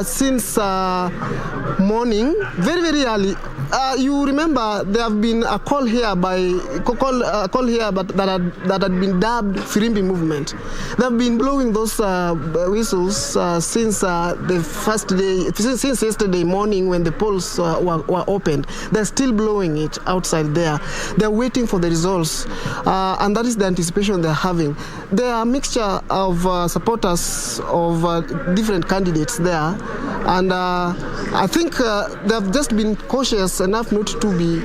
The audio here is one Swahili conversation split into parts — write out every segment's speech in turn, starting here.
Since morning, very very early. You remember there have been a call here but that had been dubbed Firimbi movement. They have been blowing those whistles since the first day, since yesterday morning when the polls were opened. They're still blowing it outside there. They're waiting for the results, and that is the anticipation they're having. There are a mixture of supporters of different candidates there. And I think they've just been cautious enough not to be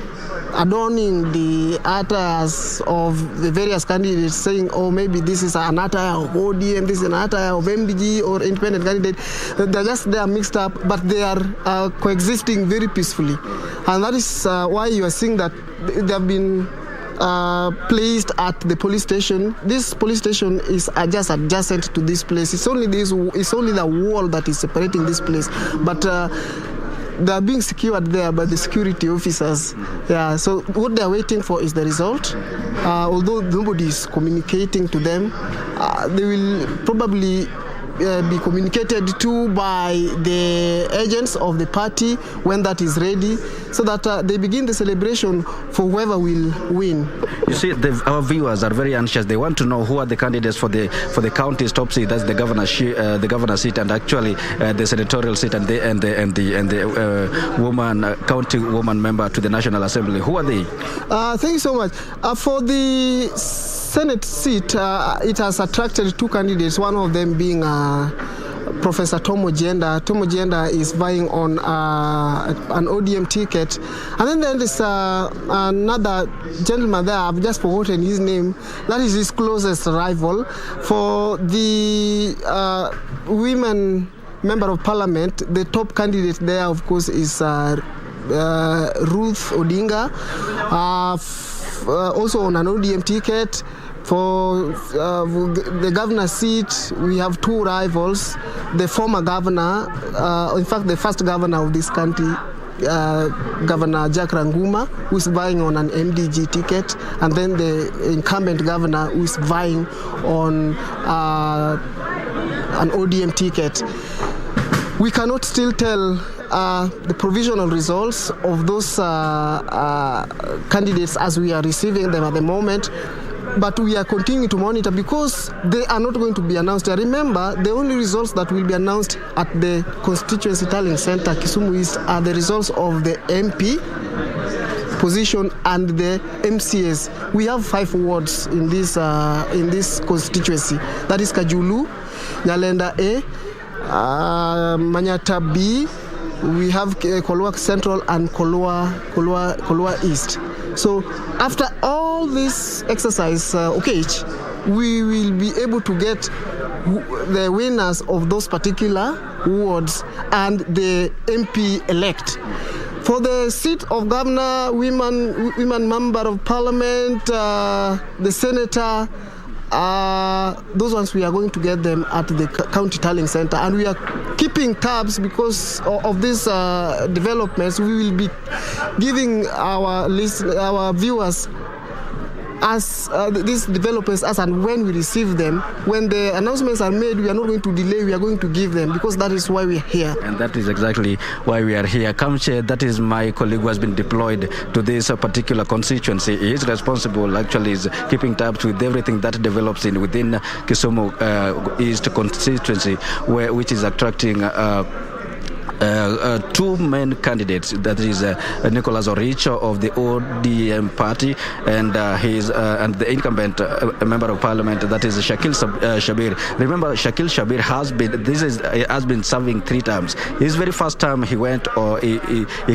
adorning the attires of the various candidates, saying, oh, maybe this is an attire of ODM, this is an attire of MDG or independent candidate. They are mixed up, but they are coexisting very peacefully. And that is why you are seeing that they have been placed at the police station. This police station is just adjacent to this place. It's only the wall that is separating this place, but they are being secured there by the security officers. Yeah. So what they are waiting for is the result. Although nobody is communicating to them, they will probably be communicated to by the agents of the party when that is ready, so that they begin the celebration for whoever will win. You see, our viewers are very anxious. They want to know who are the candidates for the county's top seat. That's the governor's seat, and actually the senatorial seat, and the woman county woman member to the National Assembly. Who are they? Thank you so much. For the Senate seat, it has attracted two candidates, one of them being Professor Tom Ojienda. Tom Ojienda is vying on an ODM ticket. And then there is another gentleman there, I've just forgotten his name. That is his closest rival. For the women member of parliament, the top candidate there, of course, is Ruth Odinga, also on an ODM ticket. For the governor's seat, we have two rivals. The former governor, in fact, the first governor of this country, Governor Jack Ranguma, who is vying on an MDG ticket, and then the incumbent governor, who is vying on an ODM ticket. We cannot still tell the provisional results of those candidates as we are receiving them at the moment, but we are continuing to monitor because they are not going to be announced. Remember, the only results that will be announced at the Constituency Tallying Center, Kisumu East, are the results of the MP position and the MCS. We have 5 wards in this constituency. That is Kajulu, Nyalenda A, Manyata B, we have Kolwa Central and Kolwa East. So after all this exercise, we will be able to get the winners of those particular wards and the MP-elect. For the seat of governor, women member of parliament, the senator, those ones we are going to get them at the county tallying center, and we are keeping tabs because of these developments. We will be giving our viewers as these developers as and when we receive them. When the announcements are made, we are not going to delay, we are going to give them, because that is why we are here. And that is exactly why we are here. Kamche, that is my colleague who has been deployed to this particular constituency. He is responsible, actually, is keeping tabs with everything that develops within Kisumu East constituency, which is attracting two main candidates, that is Nicholas Oricho of the ODM party, and and the incumbent member of parliament, that is Shakil Shabir. Remember, Shakil Shabir has been serving 3 terms. His very first term he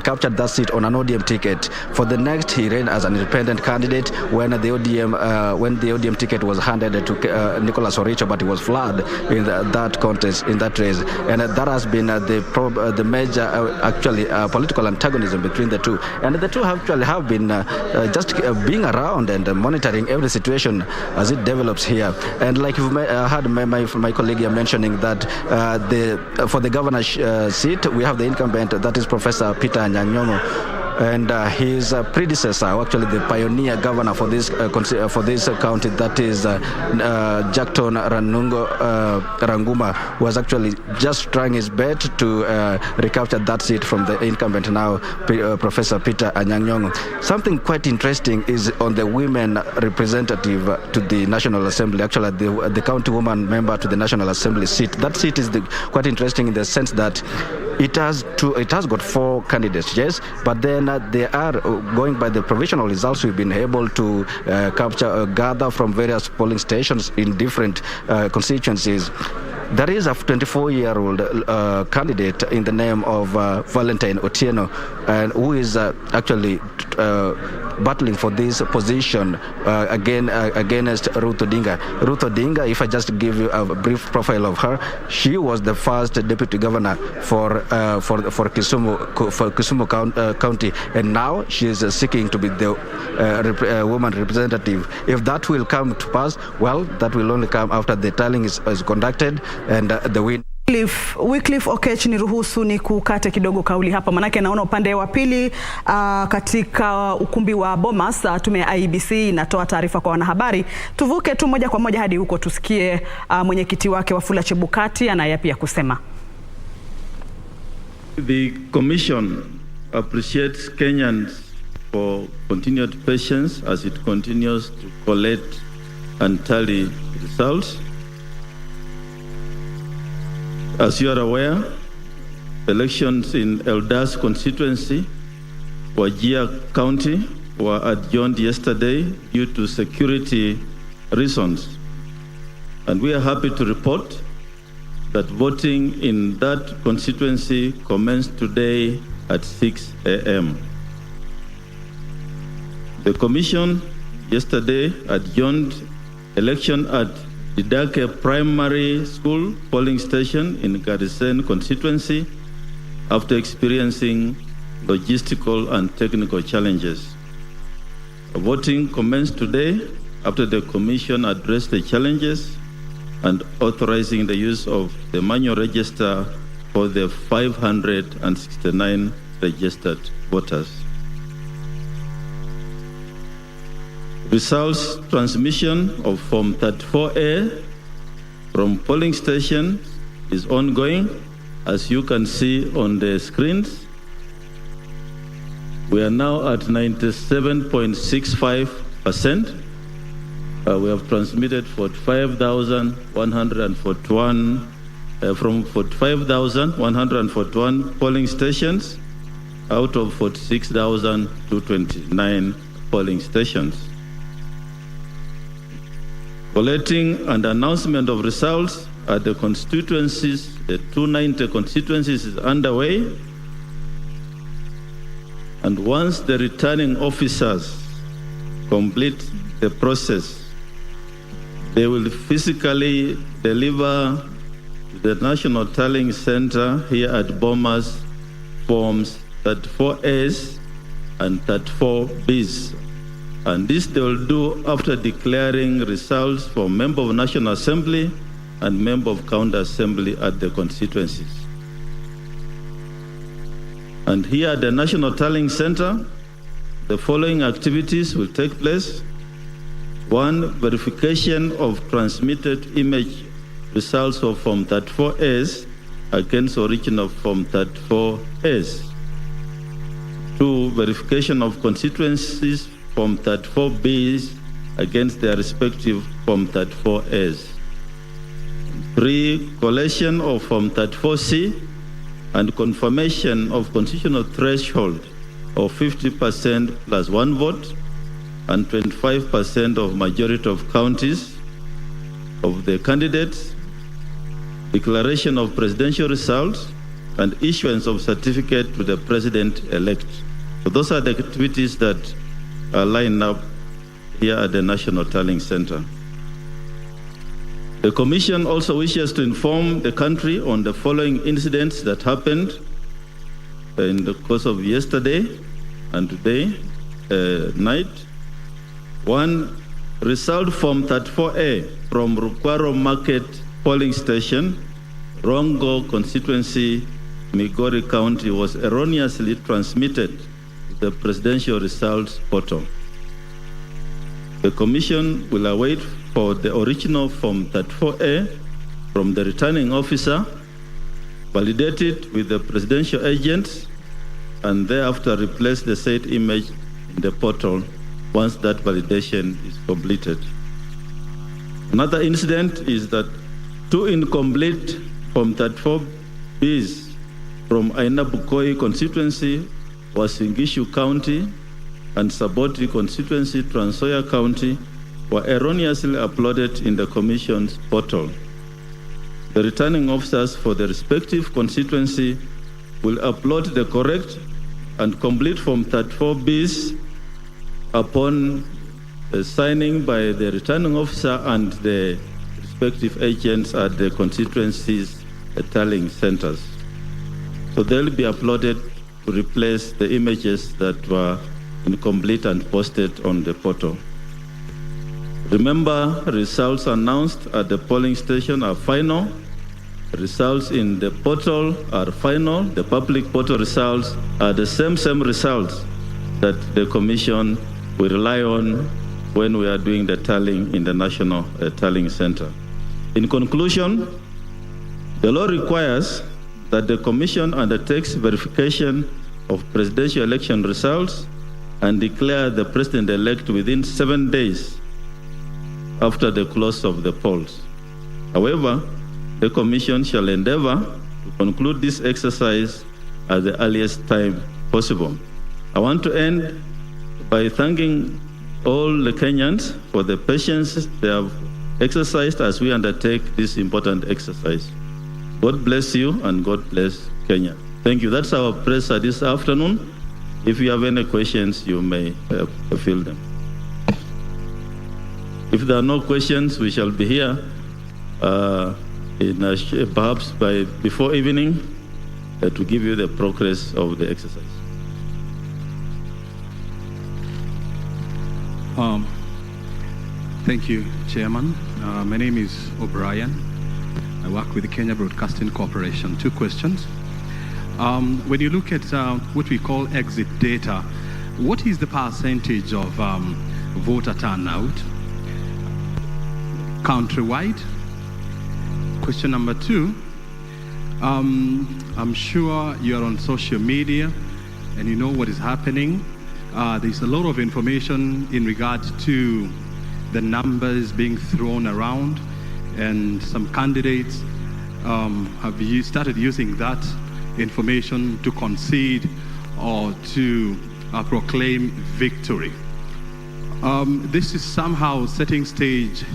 captured that seat on an ODM ticket. For the next, he ran as an independent candidate when the ODM ticket was handed to Nicholas Oricho, but he was flawed in that contest, in that race, and that has been the major political antagonism between the two, and the two have been just being around and monitoring every situation as it develops here. And like you've heard my colleague here mentioning that for the governor's seat, we have the incumbent, that is Professor Peter Nyanyongo, and his predecessor, actually the pioneer governor for this county, that is Jackton Ranguma, was actually just trying his best to recapture that seat from the incumbent now, Professor Peter Anyang' Nyong'o. Something quite interesting is on the women representative to the National Assembly, actually the county woman member to the National Assembly seat. That seat is quite interesting in the sense that it has got 4 candidates, yes, but then they are going by the provisional results we've been able to gather from various polling stations in different constituencies. There is a 24-year-old candidate in the name of Valentine Otieno, who is actually battling for this position against Ruth Odinga. Ruth Odinga, if I just give you a brief profile of her, she was the first deputy governor for Kisumu County, and now she is seeking to be the woman representative. If that will come to pass, well, that will only come after the tallying is conducted and the win. Wycliffe Okech, ni ruhusu ni kukate kidogo kauli hapa, manake naona upande wa pili katika ukumbi wa Bomas tume ya IEBC inatoa taarifa kwa wanahabari. Tuvuke tu moja kwa moja hadi huko tusikie mwenyekiti wake Wafula Chebukati anayapi ya kusema. The Commission appreciates Kenyans for continued patience as it continues to collect and tally results. As you are aware, elections in Eldas constituency, Wajir County, were adjourned yesterday due to security reasons. And we are happy to report that voting in that constituency commenced today at 6 a.m. The Commission yesterday adjourned election at Didake Primary School polling station in Garisen constituency after experiencing logistical and technical challenges. Voting commenced today after the Commission addressed the challenges and authorizing the use of the manual register for the 569 registered voters. Results transmission of Form 34A from polling station is ongoing, as you can see on the screens. We are now at 97.65%. We have transmitted 45,141 from 45,141 polling stations out of 46,229 polling stations. Collating and announcement of results at the constituencies, the 290 constituencies, is underway. And once the returning officers complete the process, they will physically deliver to the National Tallying Center here at Bomas forms 34As and 34Bs. And this they will do after declaring results for member of National Assembly and member of County Assembly at the constituencies. And here at the National Tallying Center, the following activities will take place. 1, verification of transmitted image results of Form 34As against original Form 34As. 2, verification of constituencies Form 34Bs against their respective Form 34As. 3, collation of Form 34C and confirmation of constitutional threshold of 50% plus 1 vote and 25% of majority of counties of the candidates, declaration of presidential results, and issuance of certificate to the president-elect. So those are the activities that are lined up here at the National Tallying Center. The Commission also wishes to inform the country on the following incidents that happened in the course of yesterday and today night. 1, result Form 34A from Rukwaro Market polling station, Rongo constituency, Migori County, was erroneously transmitted the presidential results portal. The Commission will await for the original Form 34A from the returning officer, validate it with the presidential agent, and thereafter replace the said image in the portal once that validation is completed. Another incident is that 2 incomplete Form 34Bs from Aina Bukoi constituency, Wasingishu County, and Saboti constituency, Trans Nzoia County, were erroneously uploaded in the Commission's portal. The returning officers for the respective constituency will upload the correct and complete Form 34Bs upon signing by the returning officer and the respective agents at the constituency's tallying centers. So they'll be uploaded to replace the images that were incomplete and posted on the portal. Remember, results announced at the polling station are final. Results in the portal are final. The public portal results are the same results that the Commission will rely on when we are doing the tallying in the National Tallying Center. In conclusion, the law requires that the Commission undertakes verification of presidential election results and declare the president-elect within 7 days after the close of the polls. However, the Commission shall endeavor to conclude this exercise at the earliest time possible. I want to end by thanking all the Kenyans for the patience they have exercised as we undertake this important exercise. God bless you and God bless Kenya. Thank you. That's our press this afternoon. If you have any questions, you may field them. If there are no questions, we shall be here perhaps before evening to give you the progress of the exercise. Thank you, Chairman. My name is O'Brien. I work with the Kenya Broadcasting Corporation. 2 questions. When you look at what we call exit data, what is the percentage of voter turnout countrywide? Question number 2, I'm sure you're on social media and you know what is happening. There's a lot of information in regard to the numbers being thrown around, and some candidates have started using that information to concede or to proclaim victory. This is somehow setting stage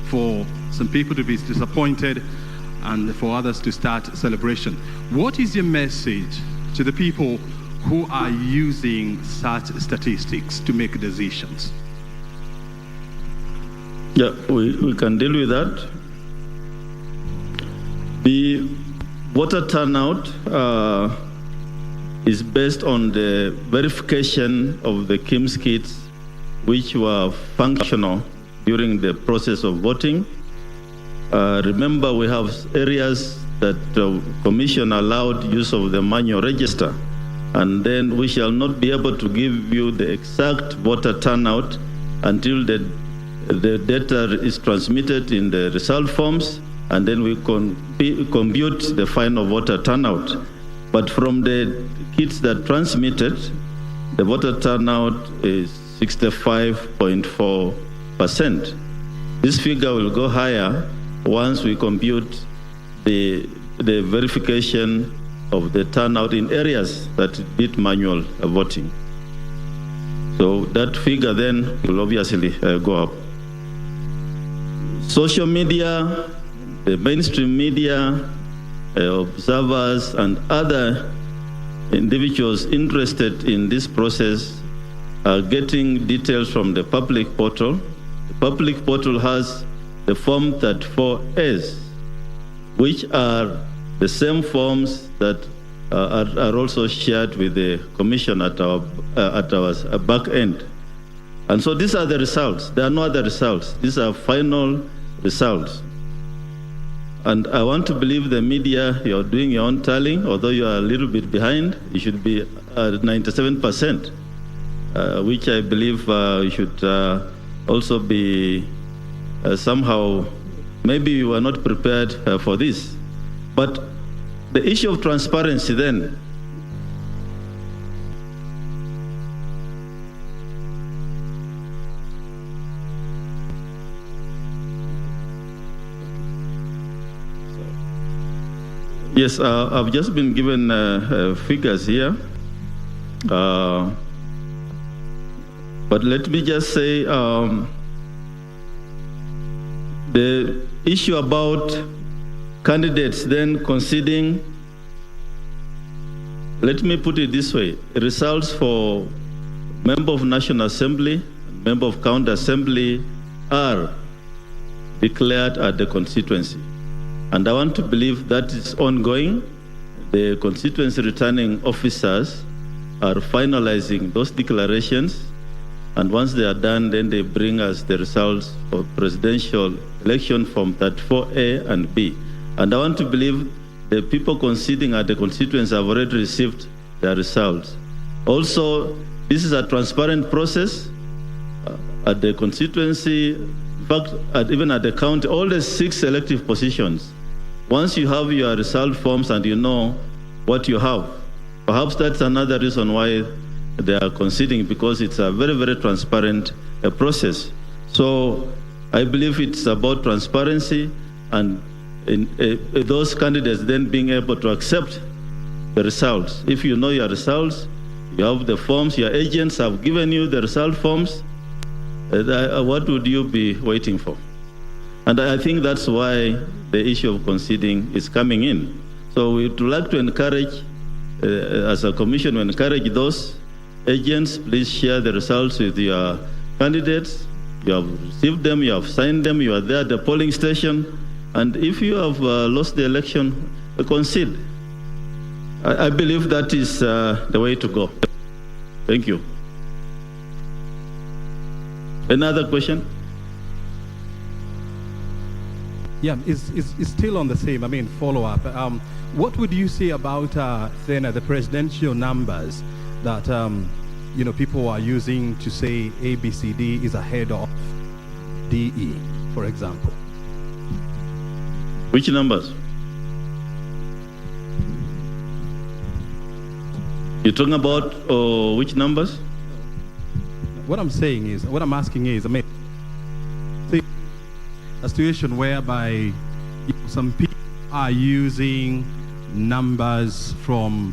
for some people to be disappointed and for others to start celebration. What is your message to the people who are using such statistics to make decisions? Yeah, we can deal with that. The voter turnout is based on the verification of the KIMS kits which were functional during the process of voting. Remember, we have areas that the Commission allowed use of the manual register, and then we shall not be able to give you the exact voter turnout until the data is transmitted in the result forms, and then we compute the final voter turnout. But from the kits that transmitted, the voter turnout is 65.4%. This figure will go higher once we compute the verification of the turnout in areas that did manual voting. So that figure then will obviously go up. Social media, the mainstream media, observers and other individuals interested in this process are getting details from the public portal. The public portal has the Form 34As, which are the same forms that are also shared with the Commission at our back end. And so these are the results. There are no other results. These are final results. And I want to believe the media, you're doing your own tallying, although you are a little bit behind. You should be at 97%. which I believe should also be somehow, maybe we were not prepared for this. But the issue of transparency then, yes, I've just been given figures here. But let me just say the issue about candidates then conceding, let me put it this way, results for member of National Assembly, member of County Assembly are declared at the constituency. And I want to believe that is ongoing. The constituency returning officers are finalizing those declarations. And once they are done, then they bring us the results of presidential election from 34A and B. And I want to believe the people conceding at the constituency have already received their results. Also, this is a transparent process at the constituency, in fact, even at the county, all the 6 elective positions. Once you have your result forms and you know what you have, perhaps that's another reason why they are conceding, because it's a very, very transparent process. So I believe it's about transparency and those candidates then being able to accept the results. If you know your results, you have the forms, your agents have given you the result forms, what would you be waiting for? And I think that's why the issue of conceding is coming in. So we would like to encourage, as a commission, we encourage those agents, please share the results with your candidates. You have received them, you have signed them, you are there at the polling station. And if you have lost the election, concede. I believe that is the way to go. Thank you. Another question? Yeah, it's still on the same, follow-up. What would you say about then the presidential numbers that people are using to say ABCD is ahead of DE, for example? Which numbers? You're talking about which numbers? What I'm asking is, a situation whereby some people are using numbers from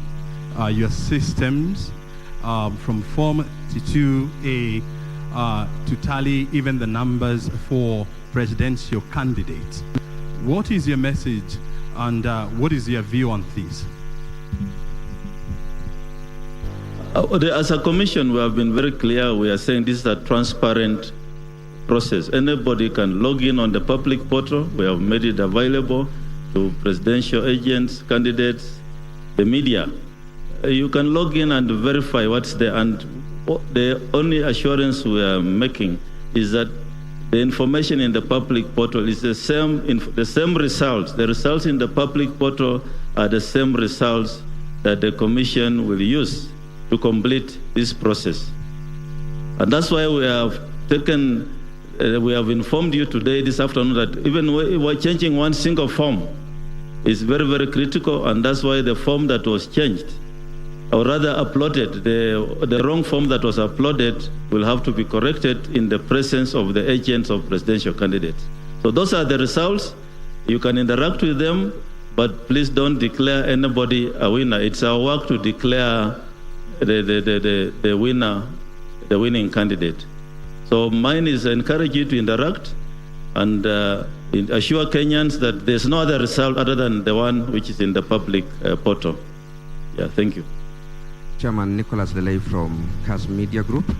your systems, from Form 32A, to tally even the numbers for presidential candidates. What is your message and what is your view on this? As a commission, we have been very clear. We are saying this is a transparent process. Anybody can log in on the public portal. We have made it available to presidential agents, candidates, the media. You can log in and verify what's there. And the only assurance we are making is that the information in the public portal is the same results. The results in the public portal are the same results that the commission will use to complete this process. And that's why we have informed you today, this afternoon, that even we're changing one single form is very, very critical, and that's why the form that was changed, or rather uploaded, the wrong form that was uploaded will have to be corrected in the presence of the agents of presidential candidates. So those are the results. You can interact with them, but please don't declare anybody a winner. It's our work to declare the winner, the winning candidate. So mine is encourage you to interact and assure Kenyans that there's no other result other than the one which is in the public portal. Yeah, thank you. Chairman Nicholas Delay from KBC Media Group.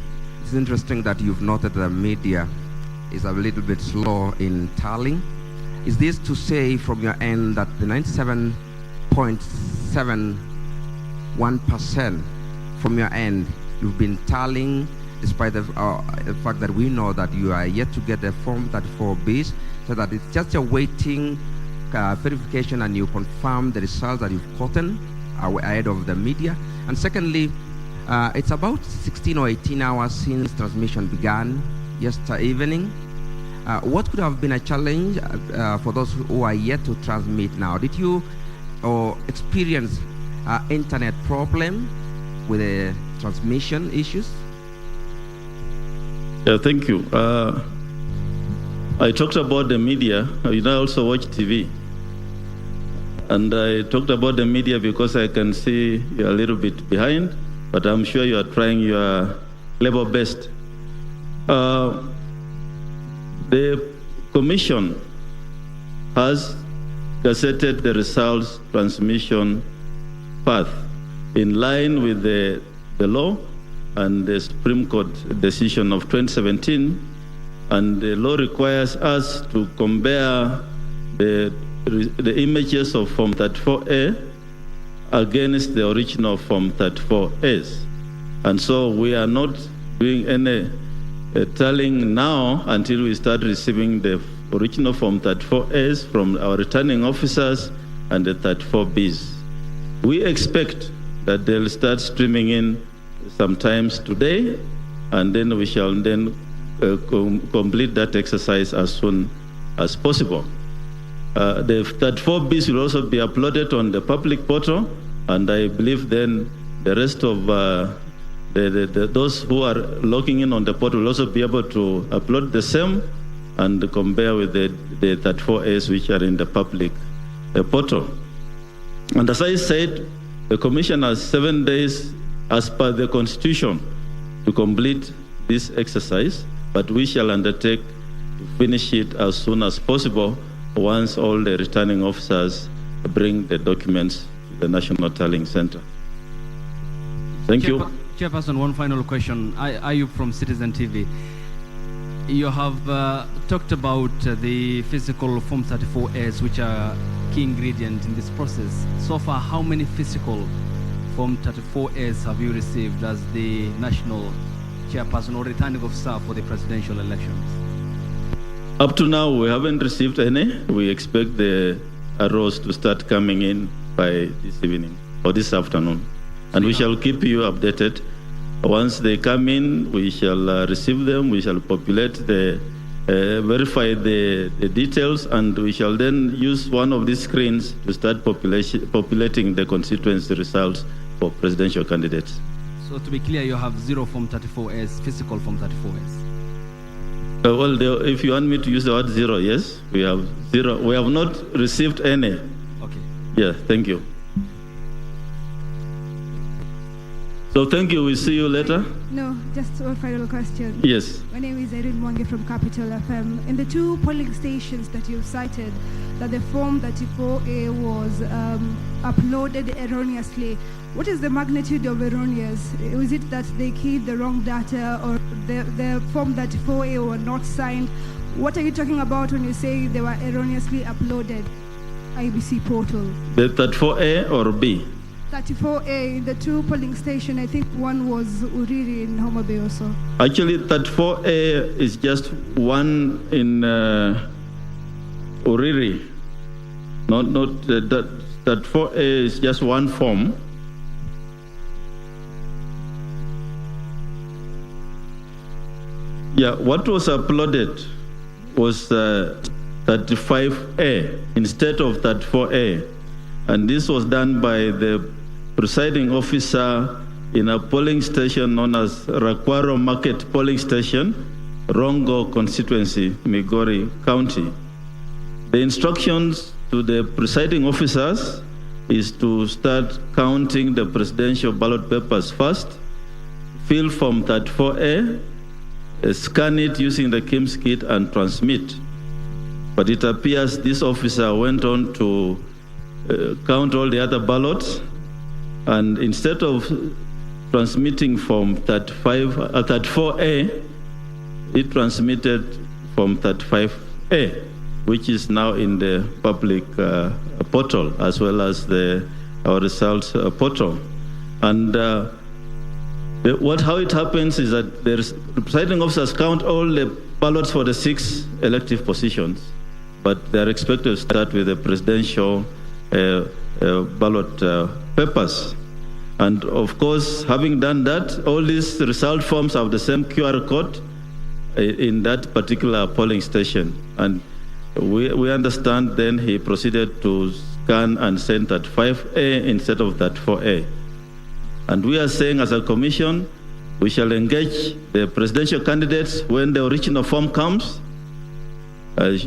It's interesting that you've noted that the media is a little bit slow in tallying. Is this to say from your end that the 97.71% from your end you've been tallying, despite the fact that we know that you are yet to get the Form 34Bs, so that it's just a waiting verification and you confirm the results that you've gotten ahead of the media? And secondly, It's about 16 or 18 hours since transmission began yesterday evening. What could have been a challenge for those who are yet to transmit now? Did you experience internet problem with the transmission issues? Yeah, thank you. I talked about the media. I also watch TV. And I talked about the media because I can see you're a little bit behind, but I'm sure you are trying your level best. The Commission has gazetted the results transmission path in line with the law and the Supreme Court decision of 2017. And the law requires us to compare the images of Form 34A against the original Form 34As. And so we are not doing any tallying now until we start receiving the original Form 34As from our returning officers and the 34Bs. We expect that they'll start streaming in sometimes today, and then we shall then complete that exercise as soon as possible. The 34Bs will also be uploaded on the public portal, and I believe then the rest of those who are logging in on the portal will also be able to upload the same and compare with the 34As which are in the public portal. And as I said, the Commission has 7 days as per the Constitution to complete this exercise, but we shall undertake to finish it as soon as possible once all the returning officers bring the documents to the National Tallying Center. Thank you. Chairperson, one final question. Ayub from Citizen TV. You have talked about the physical Form 34As, which are key ingredient in this process. So far, how many physical Form 34As have you received as the national chairperson or returning officer for the presidential elections? Up to now, we haven't received any. We expect the arrows to start coming in by this evening or this afternoon. And we shall keep you updated. Once they come in, we shall receive them, we shall populate verify the details, and we shall then use one of these screens to start populating the constituency results for presidential candidates. So to be clear, you have 0 Form 34As, physical Form 34As. Well, if you want me to use the word 0, yes, we have 0. We have not received any. Okay. Yeah, thank you. So thank you. We'll see you later. No, just one final question. Yes. My name is Erin Mwangi from Capital FM. In the 2 polling stations that you've cited, that the Form 34A was uploaded erroneously. What is the magnitude of erroneous? Was it that they keyed the wrong data, or the Form 34A were not signed? What are you talking about when you say they were erroneously uploaded? IBC portal. The 34A or B? 34A in the 2 polling station. I think one was Uriri in Homa Bay also. Actually, 34A is just one in Uriri. Not that 34A is just one form. Yeah, what was uploaded was 35A instead of 34A. And this was done by the presiding officer in a polling station known as Rakwaro Market Polling Station, Rongo Constituency, Migori County. The instructions to the presiding officers is to start counting the presidential ballot papers first, fill Form 34A, scan it using the KIMS kit and transmit. But it appears this officer went on to count all the other ballots, and instead of transmitting Form 34A, it transmitted Form 35A, which is now in the public portal as well as our results portal. And how it happens is that the presiding officers count all the ballots for the 6 elective positions, but they are expected to start with the presidential ballot papers. And of course, having done that, all these result forms have the same QR code in that particular polling station. And we understand then he proceeded to scan and send that 5A instead of that 4A. And we are saying as a commission, we shall engage the presidential candidates when the original form comes.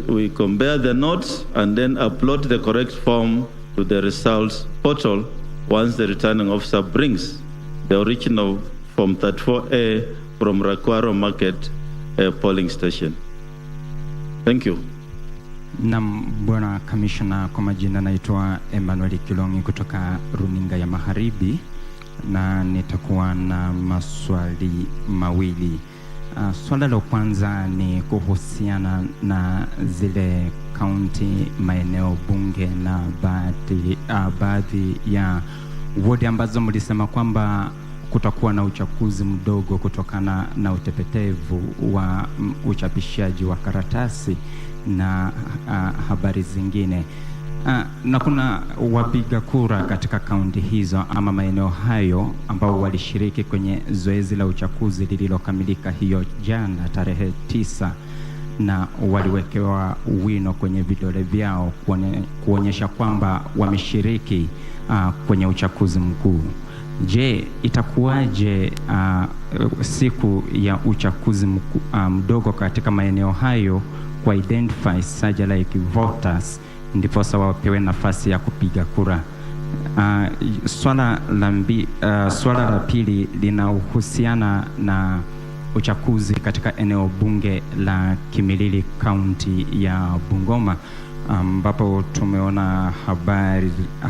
We compare the notes and then upload the correct form to the results portal once the returning officer brings the original form 34A from Rakwaro Market polling station. Thank you. Bwana Commissioner, kwa majina naitwa Emmanuel Kilongi kutoka Runinga ya Magharibi na nitakuwa na maswali mawili. Swala la kwanza ni kuhusiana na zile kaunti, maeneo bunge na baadhi ya wodi ambazo mlisema kwamba kutakuwa na uchaguzi mdogo kutokana na utepetevu wa uchapishaji wa karatasi na habari zingine. Na kuna wapiga kura katika kaunti hizo ama maeneo hayo ambao walishiriki kwenye zoezi la uchaguzi lililokamilika hiyo jana tarehe 9 na waliwekewa wino kwenye vidole vyao kuonyesha kwamba wameshiriki kwenye uchaguzi mkuu. Je, itakuwaje siku ya uchaguzi mdogo katika maeneo hayo kwa identify such like voters ndipo sawa wapewe nafasi ya kupiga kura? Swala la pili linahusiana na uchaguzi katika eneo bunge la Kimilili kaunti ya Bungoma, ambapo tumeona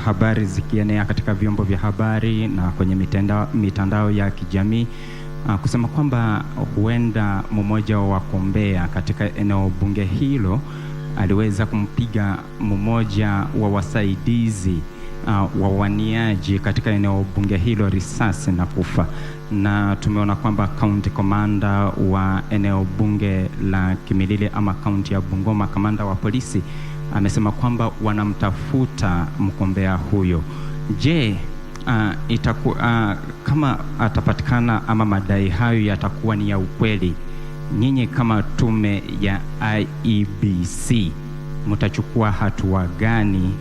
habari zikienea katika vyombo vya habari na kwenye mitandao ya kijamii kusema kwamba huenda mmoja wa wagombea katika eneo bunge hilo aliweza kumpiga mmoja wa wasaidizi wa waniaji katika eneo bunge hilo risasi na kufa. Na tumeona kwamba county commander wa eneo bunge la Kimilili ama kaunti ya Bungoma, kamanda wa polisi, amesema kwamba wanamtafuta mgombea huyo. Je, kama atapatikana ama madai hayo yatakuwa ni ya ukweli, nyinyi kama tume ya IEBC mtachukua hatua gani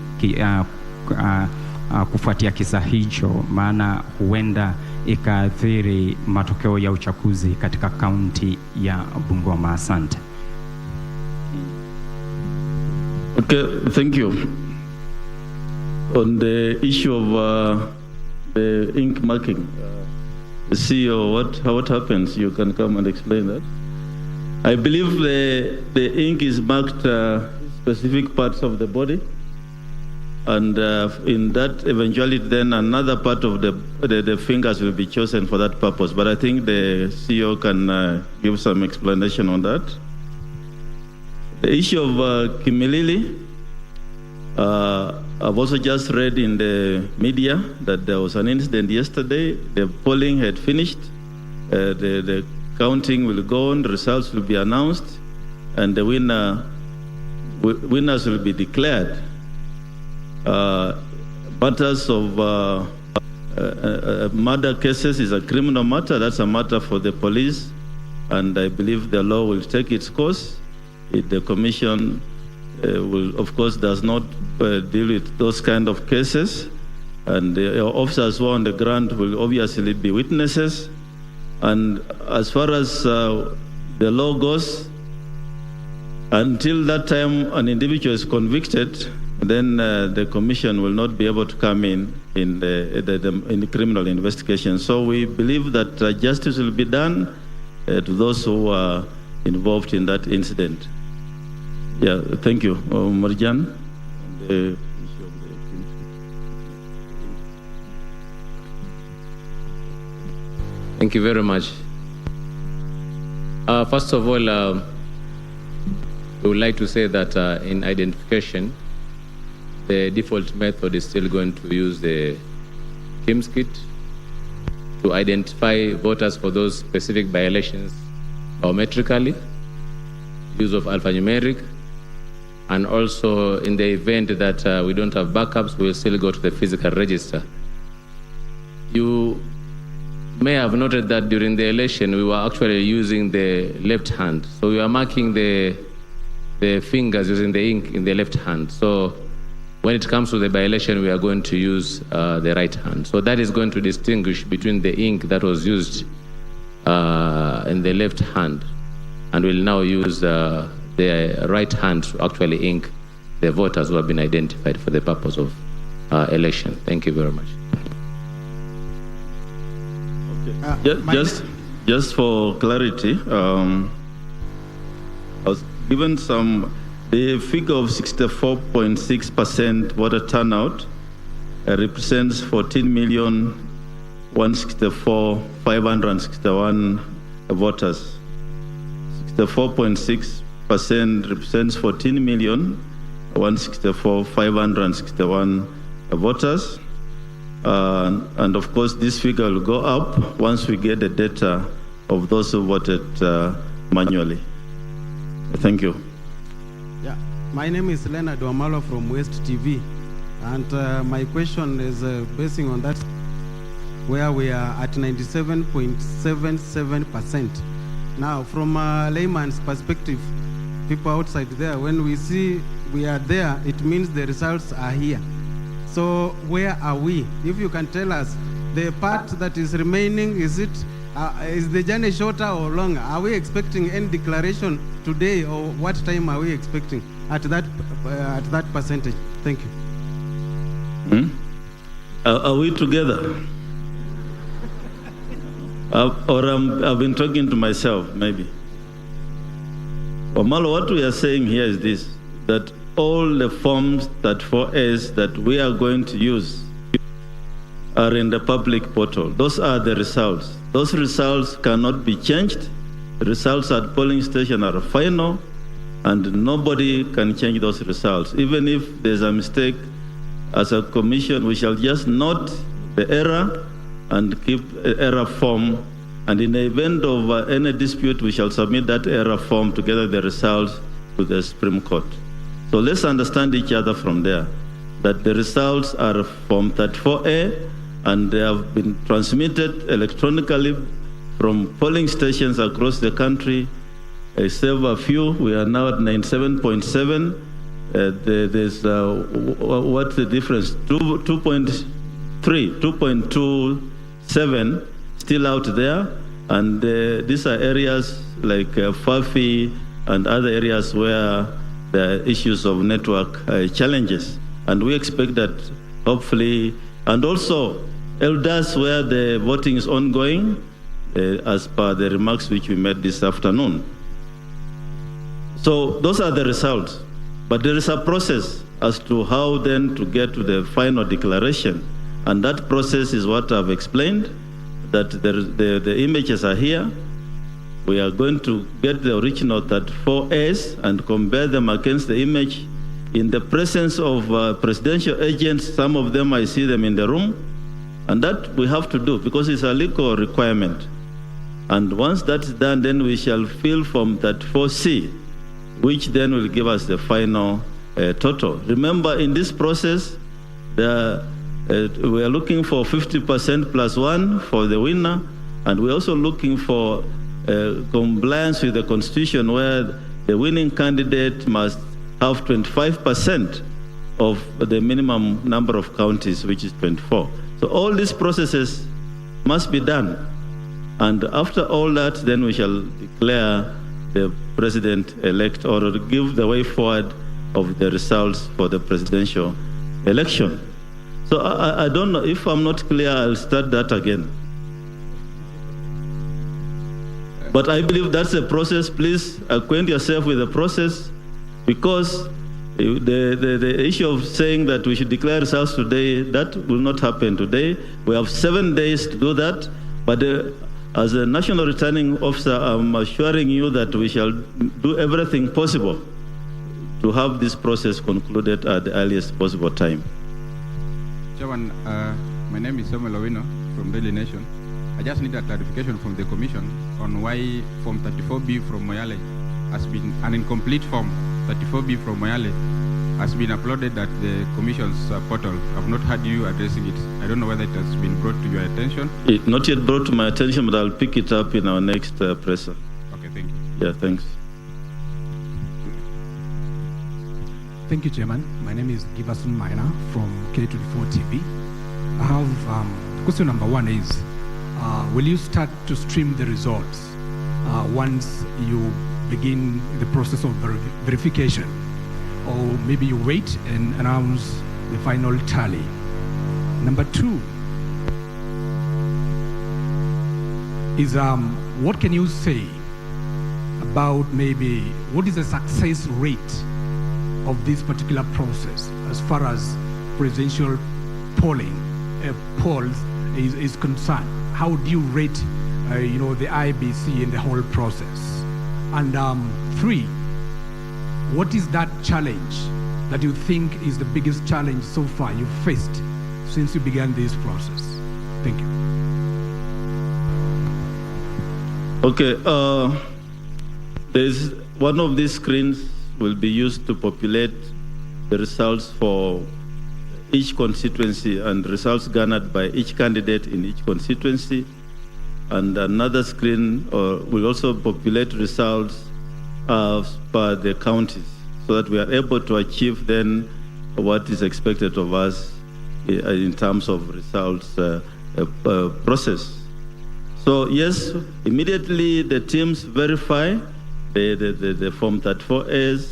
kufuatia kisa hicho, maana huenda ikaathiri matokeo ya uchaguzi katika kaunti ya Bungoma? Asante. Okay, thank you. On the issue of the ink marking, CEO, what happens? You can come and explain that. I believe the ink is marked specific parts of the body, and in that eventuality then another part of the fingers will be chosen for that purpose. But I think the CEO can give some explanation on that. The issue of Kimilili, I've also just read in the media that there was an incident yesterday. The polling had finished. The counting will go on. The results will be announced, and the winners will be declared. Matters of murder cases is a criminal matter. That's a matter for the police, and I believe the law will take its course. The commission will, of course, does not deal with those kind of cases, and the officers who are on the ground will obviously be witnesses. And as far as the law goes, until that time an individual is convicted, then the commission will not be able to come in the criminal investigation. So we believe that justice will be done to those who are involved in that incident. Yeah, thank you. Marjan. Thank you very much. First of all, we would like to say that in identification, the default method is still going to use the KIMS kit to identify voters for those specific violations biometrically, use of alphanumeric, and also in the event that we don't have backups, we'll still go to the physical register. You may have noted that during the election, we were actually using the left hand. So we were marking the fingers using the ink in the left hand. So when it comes to the by-election, we are going to use the right hand. So that is going to distinguish between the ink that was used in the left hand, and we'll now use the right hand to actually ink the voters who have been identified for the purpose of election. Thank you very much. Just for clarity, I was given the figure of 64.6% voter turnout represents 14,164,561 voters. 64.6% represents 14,164,561 voters. And of course, this figure will go up once we get the data of those who voted manually. Thank you. Yeah, my name is Leonard Wamalo from West TV, and my question is basing on that, where we are at 97.77%. Now, from a layman's perspective, people outside there, when we see we are there, it means the results are here. So where are we? If you can tell us the part that is remaining, is the journey shorter or longer? Are we expecting any declaration today, or what time are we expecting at that percentage? Thank you. Are we together? Or I've been talking to myself, maybe. Wamalo, what we are saying here is this, that all the forms that 4As that we are going to use are in the public portal. Those are the results. Those results cannot be changed. The results at polling station are final, and nobody can change those results. Even if there's a mistake, as a commission, we shall just note the error and keep error form, and in the event of any dispute, we shall submit that error form together with the results to the Supreme Court. So let's understand each other from there, that the results are from 34A, and they have been transmitted electronically from polling stations across the country. Save a few, we are now at 97.7. There's, what's the difference? 2.27 still out there, and these are areas like Fafi and other areas where there are issues of network challenges, and we expect that hopefully, and also Elders where the voting is ongoing, as per the remarks which we made this afternoon. So those are the results, but there is a process as to how then to get to the final declaration. And that process is what I've explained, that the images are here. We are going to get the original 34As and compare them against the image in the presence of presidential agents. Some of them, I see them in the room. And that we have to do because it's a legal requirement. And once that's done, then we shall fill from 34C, which then will give us the final total. Remember, in this process, we are looking for 50% plus 1 for the winner, and we're also looking for compliance with the Constitution, where the winning candidate must have 25% of the minimum number of counties, which is 24. So all these processes must be done. And after all that, then we shall declare the president-elect, or give the way forward of the results for the presidential election. So I don't know, if I'm not clear, I'll start that again. But I believe that's the process. Please acquaint yourself with the process, because the issue of saying that we should declare results today, that will not happen today. We have 7 days to do that, but as a national returning officer, I'm assuring you that we shall do everything possible to have this process concluded at the earliest possible time. Chairman, my name is Samuel Owino from Daily Nation. I just need a clarification from the Commission on why Form 34B from Moyale has been an incomplete form, 34B from Moyale, has been uploaded at the Commission's portal. I've not heard you addressing it. I don't know whether it has been brought to your attention. It not yet brought to my attention, but I'll pick it up in our next presser. Okay, thank you. Yeah, thanks. Thank you, Chairman. My name is Giverson Maina from K24 TV. I have question number one is, will you start to stream the results once you begin the process of verification? Or maybe you wait and announce the final tally? Number two is, what can you say about maybe what is the success rate of this particular process as far as presidential polling polls is concerned? How do you rate, the IBC in the whole process? And three, what is that challenge that you think is the biggest challenge so far you've faced since you began this process? Thank you. Okay, there's one of these screens will be used to populate the results for each constituency and results garnered by each candidate in each constituency. And another screen will also populate results per the counties, so that we are able to achieve then what is expected of us in terms of results process. So yes, immediately the teams verify the Form 34As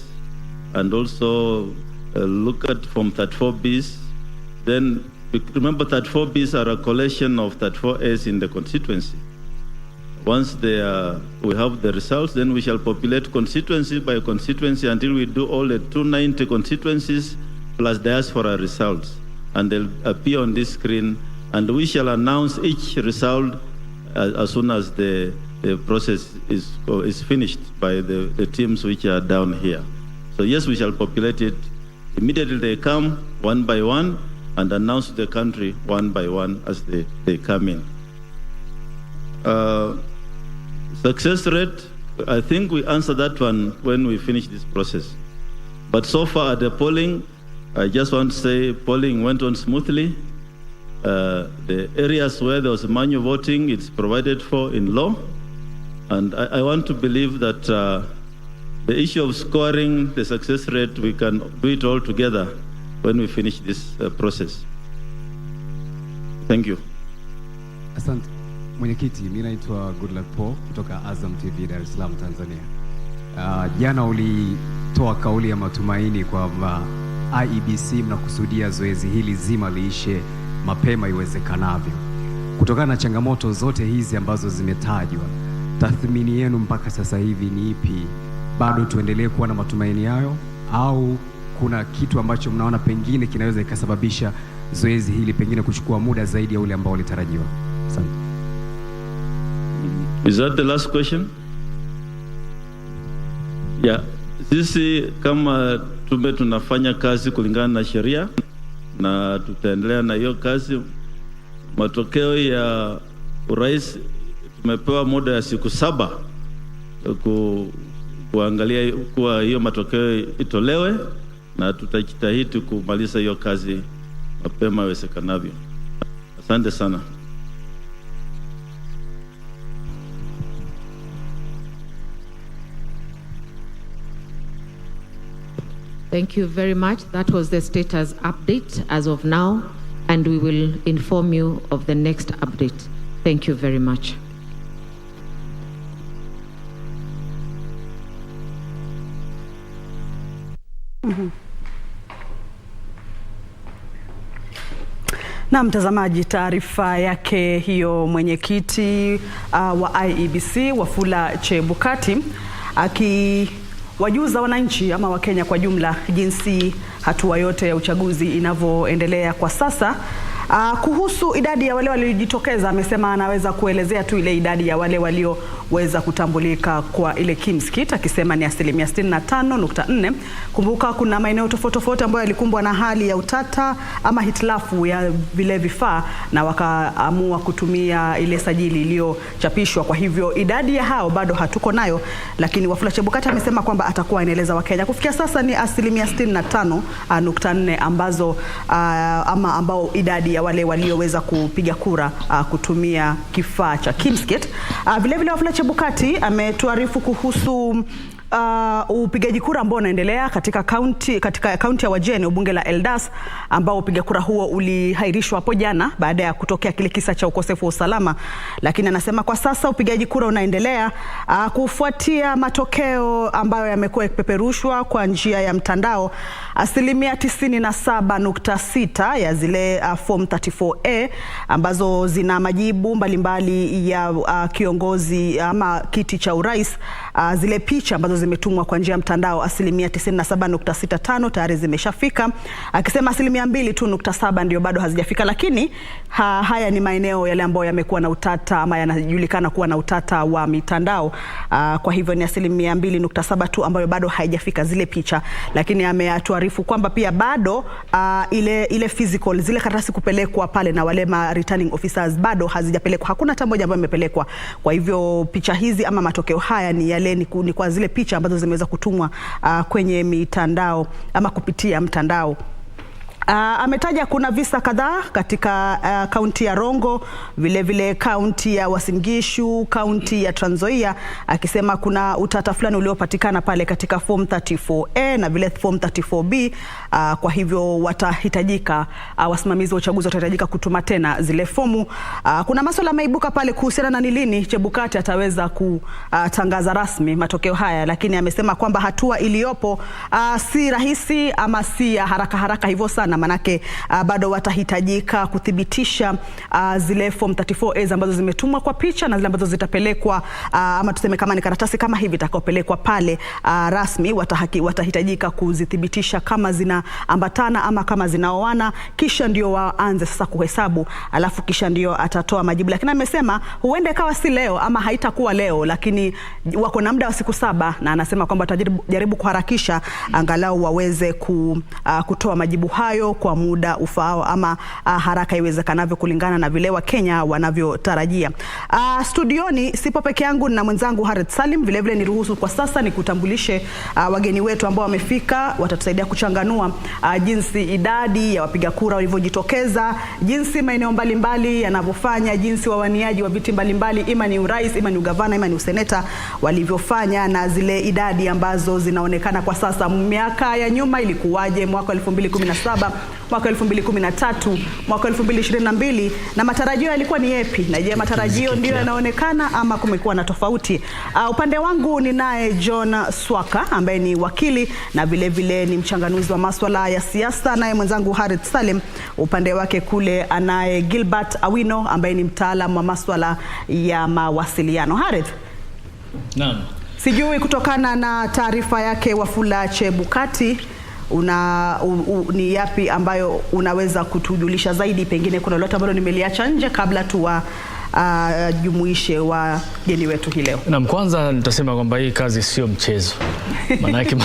and also look at Form 34Bs. Then remember 34Bs are a collection of 34As in the constituency. Once we have the results, then we shall populate constituency by constituency until we do all the 290 constituencies plus diaspora results. And they'll appear on this screen, and we shall announce each result as soon as the process is finished by the teams which are down here. So yes, we shall populate it. Immediately they come one by one and announce to the country one by one as they come in. Success rate, I think we answered that one when we finish this process. But so far at the polling, I just want to say polling went on smoothly. The areas where there was manual voting, it's provided for in law. And I want to believe that the issue of scoring the success rate, we can do it all together when we finish this process. Thank you. Asante. Mwenyekiti, mimi naitwa Goodluck Paul kutoka Azam TV Dar es Salaam, Tanzania. Jana ulitoa kauli ya matumaini kwamba IEBC mnakusudia zoezi hili zima liishe mapema iwezekanavyo. Kutokana na changamoto zote hizi ambazo zimetajwa, tathmini yenu mpaka sasa hivi ni ipi? Bado tuendelee kuwa na matumaini hayo, au kuna kitu ambacho mnaona pengine kinaweza ikasababisha zoezi hili pengine kuchukua muda zaidi ya ule ambao ulitarajiwa? Asante. Is that the last question? Yeah. Sisi kama tume tunafanya kazi kulingana na sheria na tutaendelea na hiyo kazi. Matokeo ya urais tumepewa muda ya siku 7 kuangalia kuwa hiyo matokeo itolewe, na tutajitahidi kumaliza hiyo kazi mapema iwezekanavyo. Asante sana. Thank you very much. That was the status update as of now, and we will inform you of the next update. Thank you very much. Na mtazamaji, taarifa yake hiyo mwenyekiti wa IEBC Wafula Chebukati akiwajuza wananchi ama Wakenya kwa jumla jinsi hatua yote ya uchaguzi inavyoendelea kwa sasa. Kuhusu idadi ya wale waliojitokeza, amesema anaweza kuelezea tu ile idadi ya wale walioweza kutambulika kwa ile KIMS-KIT, akisema ni 65.4. Kumbuka kuna maeneo tofauti ambayo yalikumbwa na hali ya utata ama hitilafu ya vile vifaa na wakaamua kutumia ile sajili iliyochapishwa. Kwa hivyo idadi ya hao bado hatuko nayo, lakini Wafula Chebukati amesema kwamba atakuwa anaeleza Wakenya. Kufikia sasa ni 65.4 ambazo ambao idadi ya wale walioweza kupiga kura kutumia kifaa cha KIMS-KIT. Vile vile Wafula Chebukati ametuarifu kuhusu upigaji kura ambao unaendelea katika kaunti ya Wajir, eneo bunge la Eldas, ambao upiga kura huo ulihairishwa hapo jana baada ya kutokea kile kisa cha ukosefu wa usalama, lakini anasema kwa sasa upigaji kura unaendelea kufuatia matokeo ambayo yamekuwa yakipeperushwa kwa njia ya mtandao. 97.6 ya zile form 34A ambazo zina majibu mbalimbali ya kiongozi ama kiti cha urais, zile picha ambazo zimetumwa kwa njia ya mtandao 97.65 tayari zimeshafika, akisema 2.7 ndio bado hazijafika, lakini haya ni maeneo yale ambayo yamekuwa na utata ama yanajulikana kuwa na utata wa mitandao. Kwa hivyo ni 2.7 tu ambayo bado haijafika zile picha, lakini ameatuarifu kwamba pia bado ile physical, zile karatasi kupelekwa pale na wale returning officers bado hazijapelekwa. Hakuna hata moja ambayo imepelekwa. Kwa hivyo picha hizi ama matokeo haya ni yale ni kwa zile picha ambazo zimeweza kutumwa kwenye mitandao ama kupitia mtandao. Ametaja kuna visa kadhaa katika kaunti ya Rongo, vile vile kaunti ya Uasin Gishu, kaunti ya Trans Nzoia, akisema kuna utata fulani uliopatikana pale katika form 34A na vile form 34B. Kwa hivyo watahitajika, wasimamizi wa uchaguzi watahitajika kutuma tena zile fomu. Kuna masuala maibuka pale kuhusiana na ni lini Chebukati ataweza kutangaza rasmi matokeo haya, lakini amesema kwamba hatua iliyopo si rahisi ama si haraka hivyo sana, manake bado watahitajika kuthibitisha zile form 34A ambazo zimetumwa kwa picha na zile ambazo zitapelekwa ama tuseme kama ni karatasi kama hivi itakayopelekwa pale rasmi, watahitajika kuzithibitisha kama zinaambatana ama kama zinaoana, kisha ndio waanze sasa kuhesabu, alafu kisha ndio atatoa majibu. Lakini amesema huenda ikawa si leo ama haitakuwa leo, lakini wako na muda wa siku 7, na anasema kwamba atajaribu kuharakisha angalau waweze kutoa majibu hayo kwa muda ufaao ama haraka iwezekanavyo kulingana na vile Wakenya wanavyotarajia. Studioni sipo peke yangu na mwenzangu Harith Salim. Vile vile niruhusu kwa sasa nikutambulishe wageni wetu ambao wamefika, watatusaidia kuchanganua jinsi idadi ya wapiga kura walivyojitokeza, jinsi maeneo mbalimbali yanavyofanya, jinsi wawaniaji wa viti mbalimbali, ima ni urais, ima ni ugavana, ima ni useneta, walivyofanya, na zile idadi ambazo zinaonekana kwa sasa. Miaka ya nyuma ilikuwaje? Mwaka 2017, mwaka 2013, mwaka 2022, na matarajio yalikuwa ni yapi? Na je, matarajio ndio yanaonekana ama kumekuwa na tofauti? Upande wangu ni naye John Swaka ambaye ni wakili na vile vile ni mchanganuzi wa masuala ya siasa, naye mwenzangu Harith Salim upande wake kule anaye Gilbert Awino ambaye ni mtaalamu wa masuala ya mawasiliano. Harith, naam, sijui kutokana na taarifa yake Wafula Chebukati ni yapi ambayo unaweza kutujulisha zaidi? Pengine kuna lolote ambalo nimeliacha nje kabla tuwa jumuishe wageni wetu hii leo. Naam, kwanza nitasema kwamba hii kazi sio mchezo. Manake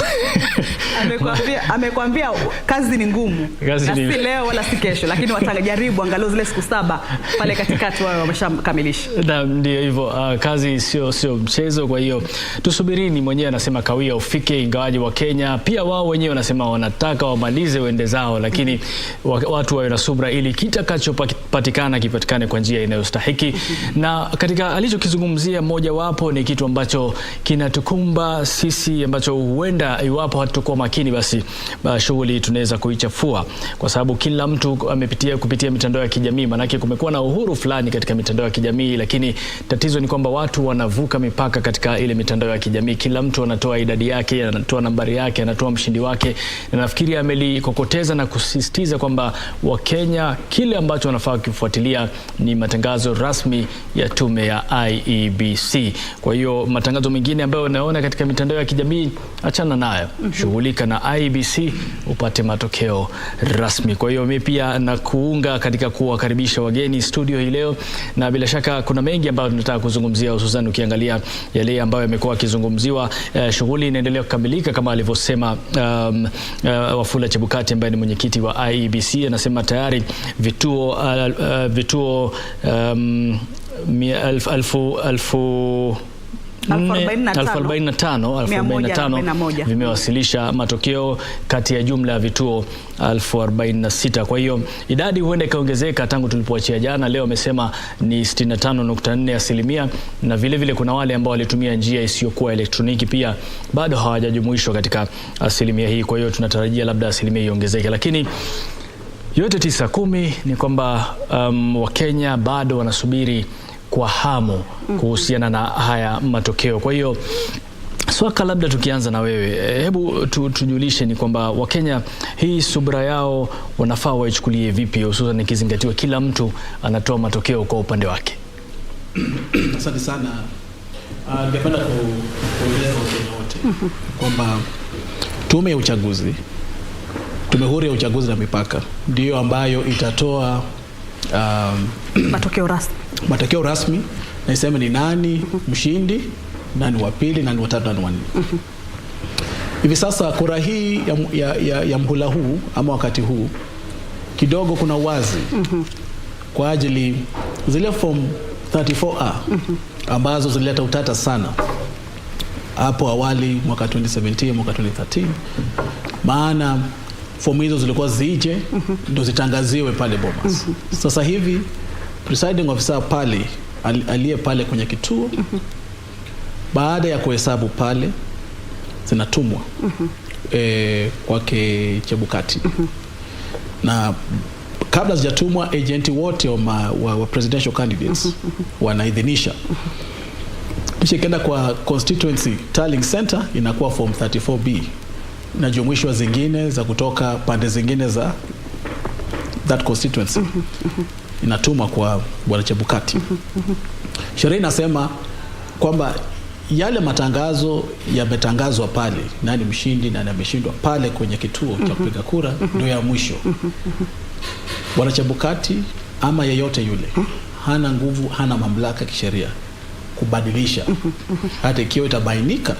amekwambia kazi ni ngumu. Si leo wala si kesho, lakini watajaribu angalau zile siku 7 pale katikati wao wameshamkamilisha. Naam, ndio hivyo. Kazi sio mchezo, kwa hiyo tusubirini. Mwenyewe anasema kawia ufike, ingawaje wa Kenya pia wao wenyewe wanasema wanataka wamalize wende zao, lakini watu wawe na subra ili kitakachopatikana kipatikane kwa njia inayostahiki. Na katika alichokizungumzia moja wapo ni kitu ambacho kinatukumba sisi, ambacho huenda iwapo hatakuwa makini basi shughuli tunaweza kuichafua, kwa sababu kila mtu kupitia mitandao ya kijamii. Manake kumekuwa na uhuru fulani katika mitandao ya kijamii, lakini tatizo ni kwamba watu wanavuka mipaka katika ile mitandao ya kijamii. Kila mtu anatoa idadi yake, anatoa nambari yake, anatoa mshindi wake, na nafikiri amelikokoteza na kusisitiza kwamba Wakenya kile ambacho wanafaa kufuatilia ni matangazo rasmi rasmi ya tume ya IEBC. Kwa hiyo matangazo mengine ambayo unaona katika mitandao ya kijamii, achana nayo. Shughulika na IEBC upate matokeo rasmi. Kwa hiyo mimi pia nakuunga katika kuwakaribisha wageni studio hii leo, na bila shaka kuna mengi ambayo tunataka kuzungumzia, hususan ukiangalia yale ambayo yamekuwa yakizungumziwa. Shughuli inaendelea kukamilika kama alivyosema Wafula Chebukati ambaye ni mwenyekiti wa IEBC. Anasema tayari vituo 45 vimewasilisha matokeo kati ya jumla ya vituo 1046. Kwa hiyo idadi huenda ikaongezeka tangu tulipoachia jana. Leo amesema ni 65.4%, na vile vile kuna wale ambao walitumia njia isiyokuwa elektroniki pia bado hawajajumuishwa katika asilimia hii. Kwa hiyo tunatarajia labda asilimia iongezeke, lakini yote 9-10 ni kwamba Wakenya bado wanasubiri kwa hamu kuhusiana na haya matokeo. Kwa hiyo Swaka, labda tukianza na wewe, hebu tujulishe ni kwamba Wakenya hii subra yao wanafaa waichukulie vipi, hususan ikizingatiwa kila mtu anatoa matokeo kwa upande wake? Asante sana. Ningependa kueleza Wakenya wote kwamba tume ya uchaguzi, tume huru ya uchaguzi na mipaka ndio ambayo itatoa matokeo rasmi na iseme ni nani mshindi, nani wa pili, nani wa tatu, nani wa nne. Hivi sasa kura hii ya mhula huu ama wakati huu kidogo kuna wazi kwa ajili zile form 34A ambazo zilileta utata sana hapo awali mwaka 2017 mwaka 2013, maana fomu hizo zilikuwa zije ndio zitangaziwe pale Bomas. Sasa hivi presiding officer pale aliye pale kwenye kituo, baada ya kuhesabu pale zinatumwa kwake Chebukati, na kabla zijatumwa agenti wote wa presidential candidates wanaidhinisha, kisha kenda kwa constituency tallying center inakuwa form 34B na jumuishwa zingine za kutoka pande zingine za that constituency inatumwa kwa Bwana Chebukati. Sheria inasema kwamba yale matangazo yametangazwa pale, nani mshindi na nani ameshindwa pale kwenye kituo cha kupiga kura, ndio ya mwisho. Bwana Chebukati ama yeyote yule hana nguvu, hana mamlaka kisheria kubadilisha, hata ikiwa itabainika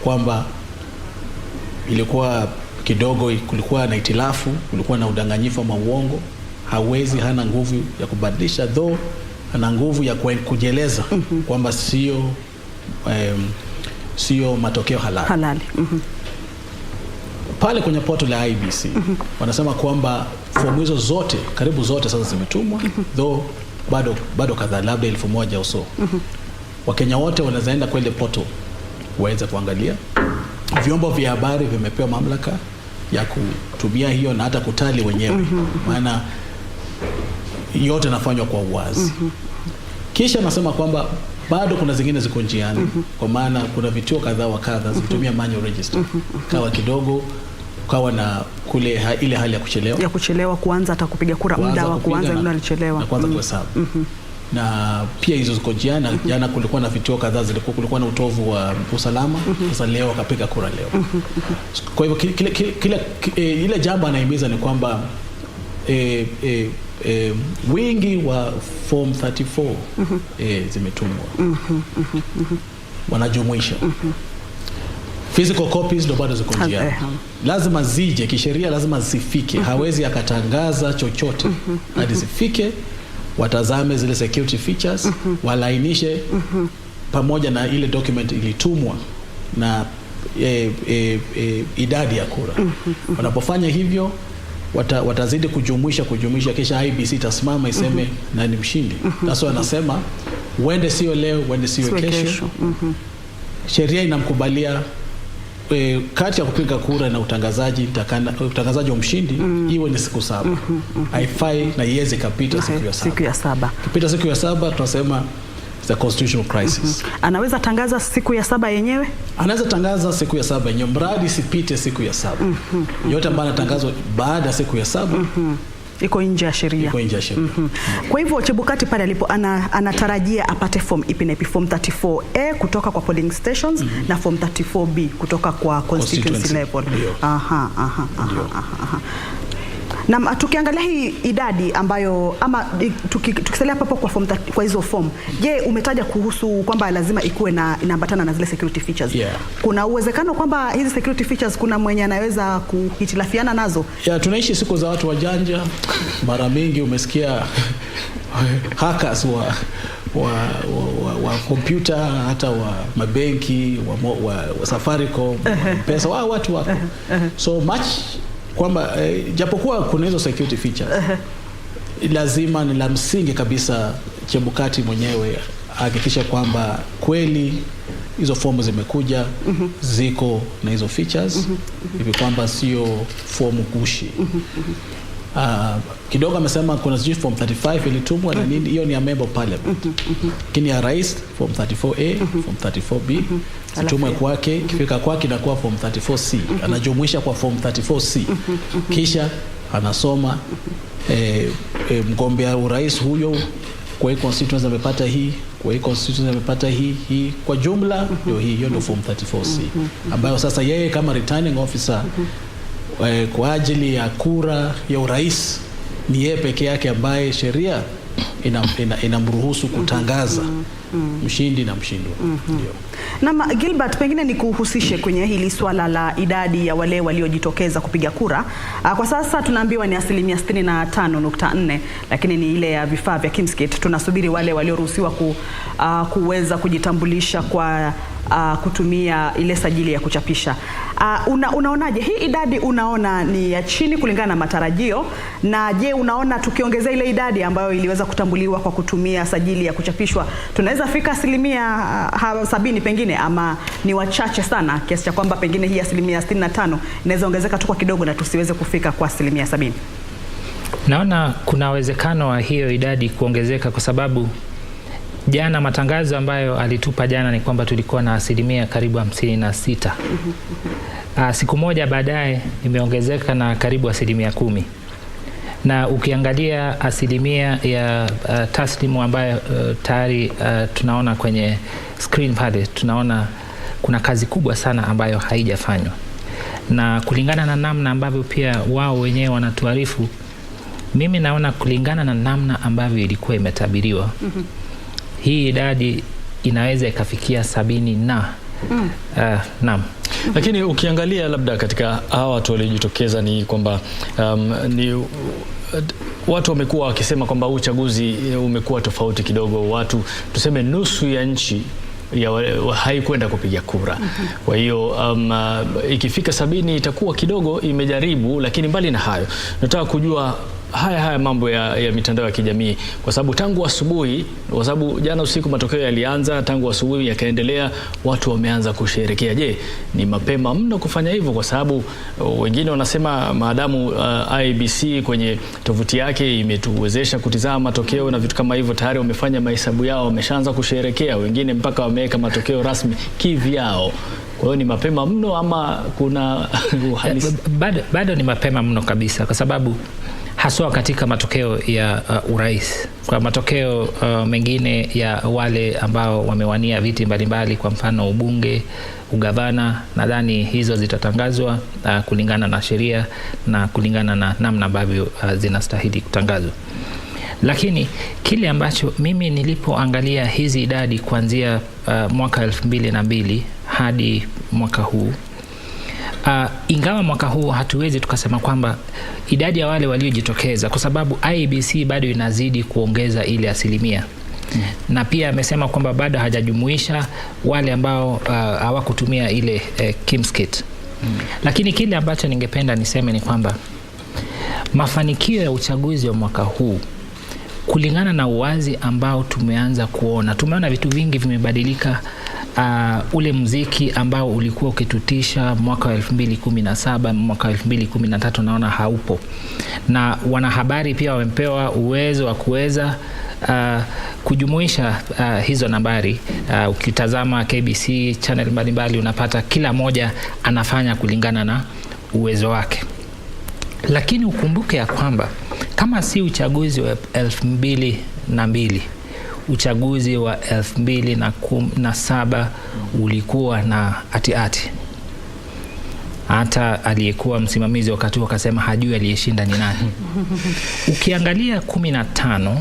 kwamba ilikuwa kidogo, kulikuwa na itilafu, kulikuwa na udanganyifu ama uongo. Hawezi, hana nguvu ya kubadilisha, though ana nguvu ya kujeleza kwamba sio matokeo halali. Pale kwenye portal la IEBC wanasema kwamba fomu hizo zote, karibu zote sasa zimetumwa, though bado kadhaa, labda 1000 au so. Wakenya wote wanazaenda kwa ile portal waweze kuangalia. Vyombo vya habari vimepewa mamlaka ya kutumia hiyo na hata kutali wenyewe, maana yote nafanywa kwa uwazi. Kisha nasema kwamba bado kuna zingine ziko njiani, kwa maana kuna vituo kadhaa wa kadhaa zitumia manual register. Kawa kidogo kawa na kule ile hali ya kuchelewa kuanza hata kupiga kura, muda wa kuanza ndio alichelewa na kwanza kuhesabu. Na pia hizo ziko njiani. Jana kulikuwa na vituo kadhaa kulikuwa na utovu wa usalama. Sasa leo wakapiga kura leo. Kwa hivyo ile jambo anahimiza ni kwamba wingi wa form 34 zimetumwa, wanajumuisha physical copies, ndo bado ziko njiani. Lazima zije kisheria, lazima zifike. Hawezi akatangaza chochote hadi zifike, watazame zile security features, walainishe pamoja na ile document ilitumwa na idadi ya kura. Wanapofanya hivyo watazidi kujumuisha, kisha IEBC itasimama iseme nani mshindi. Sasa wanasema wende sio leo, wende sio kesho. Sheria inamkubalia kati ya kupiga kura na utangazaji wa mshindi iwe ni siku 7. Haifai na iweze kapita siku ya 7. Kupita siku ya 7 tunasema it's a constitutional crisis. Anaweza tangaza siku ya 7 yenyewe? Anaweza tangaza siku ya 7 yenyewe, mradi sipite siku ya 7. Yote ambayo anatangazwa baada ya siku ya 7 iko nje ya sheria. Iko nje ya sheria. Kwa hivyo Chebukati pale alipo anatarajia apate form ipi na ipi, form 34A kutoka kwa polling stations na form 34B kutoka kwa constituency level. Na tukiangalia hii idadi ambayo ama tukisalia hapo kwa form kwa hizo form, je, umetaja kuhusu kwamba lazima ikuwe na inaambatana na zile security features. Kuna uwezekano kwamba hizi security features kuna mwenye anaweza kuhitilafiana nazo? Tunaishi siku za watu wajanja. Mara mingi umesikia hackers wa computer, hata wa mabenki, wa Safaricom, pesa watu wako. So much kwamba japokuwa kuna hizo security features, lazima ni la msingi kabisa Chebukati mwenyewe hakikisha kwamba kweli hizo fomu zimekuja, ziko na hizo features, hivi kwamba sio fomu kushi. Kidogo amesema kuna form 35 ilitumwa na nini, hiyo ni ya member of parliament. Lakini ya rais form 34A, form 34B zitumwe kwake, kifika kwake inakuwa form 34C, anajumuisha kwa form 34C. Kisha anasoma mgombea urais huyo kwa hii constituency amepata hii, kwa hii constituency amepata hii, kwa jumla ndio hiyo ndio form 34C, ambayo sasa yeye kama returning officer kwa ajili ya kura ya urais ni yeye peke yake ambaye sheria inamruhusu kutangaza mshindi na mshindwa. Na Gilbert, pengine ni kuhusishe kwenye hili swala la idadi ya wale waliojitokeza kupiga kura. Kwa sasa tunaambiwa ni 65.4, lakini ni ile ya vifaa vya Kimskit. Tunasubiri wale walioruhusiwa kuweza kujitambulisha kwa kutumia ile sajili ya kuchapisha. Unaonaje hii idadi? Unaona ni ya chini kulingana na matarajio? Na je, unaona tukiongezea ile idadi ambayo iliweza kutambuliwa kwa kutumia sajili ya kuchapishwa tunaweza fika 70 pengine, ama ni wachache sana kiasi cha kwamba pengine hii 65 inaweza ongezeka tu kwa kidogo na tusiweze kufika kwa 70? Naona kuna uwezekano wa hiyo idadi kuongezeka kwa sababu jana matangazo ambayo alitupa jana ni kwamba tulikuwa na karibu 56. Siku moja baadaye imeongezeka na karibu 10%. Na ukiangalia asilimia ya taslimu ambayo tayari tunaona kwenye screen pale, tunaona kuna kazi kubwa sana ambayo haijafanywa. Na kulingana na namna ambavyo pia wao wenyewe wanatuarifu, mimi naona kulingana na namna ambavyo ilikuwa imetabiriwa, hii idadi inaweza ikafikia 70 na naam. Lakini ukiangalia labda katika hawa watu waliojitokeza ni kwamba watu wamekuwa wakisema kwamba uchaguzi umekuwa tofauti kidogo. Watu tuseme nusu ya nchi haikwenda kupiga kura. Kwa hiyo ikifika 70 itakuwa kidogo imejaribu, lakini mbali na hayo nataka kujua haya mambo ya mitandao ya kijamii, kwa sababu tangu asubuhi, kwa sababu jana usiku matokeo yalianza, tangu asubuhi yakaendelea, watu wameanza kusherehekea. Je, ni mapema mno kufanya hivyo? Kwa sababu wengine wanasema maadamu IBC kwenye tovuti yake imetuwezesha kutizama matokeo na vitu kama hivyo, tayari wamefanya mahesabu yao, wameshaanza kusherehekea, wengine mpaka wameweka matokeo rasmi kivyao. Kwa hiyo ni mapema mno ama kuna uhalisi? Bado ni mapema mno kabisa, kwa sababu haswa katika matokeo ya urais. Kwa matokeo mengine ya wale ambao wamewania viti mbalimbali, kwa mfano ubunge, ugavana, nadhani hizo zitatangazwa kulingana na sheria na kulingana na namna ambavyo zinastahili kutangazwa. Lakini kile ambacho mimi nilipoangalia hizi idadi kuanzia mwaka 2002 hadi mwaka huu, ingawa mwaka huu hatuwezi tukasema kwamba idadi ya wale waliojitokeza, kwa sababu IBC bado inazidi kuongeza ile asilimia. Na pia amesema kwamba bado hajajumuisha wale ambao hawakutumia ile Kimskit. Lakini kile ambacho ningependa niseme ni kwamba mafanikio ya uchaguzi wa mwaka huu, kulingana na uwazi ambao tumeona vitu vingi vimebadilika. Ule muziki ambao ulikuwa ukitutisha mwaka wa 2017, mwaka wa 2013 naona haupo. Na wanahabari pia wamepewa uwezo wa kuweza kujumuisha hizo nambari. Ukitazama KBC channel mbalimbali unapata kila moja anafanya kulingana na uwezo wake. Lakini ukumbuke ya kwamba kama si uchaguzi wa 2002, uchaguzi wa 2017 ulikuwa na ati. Hata aliyekuwa msimamizi wakati huo akasema hajui aliyeshinda ni nani. Ukiangalia 15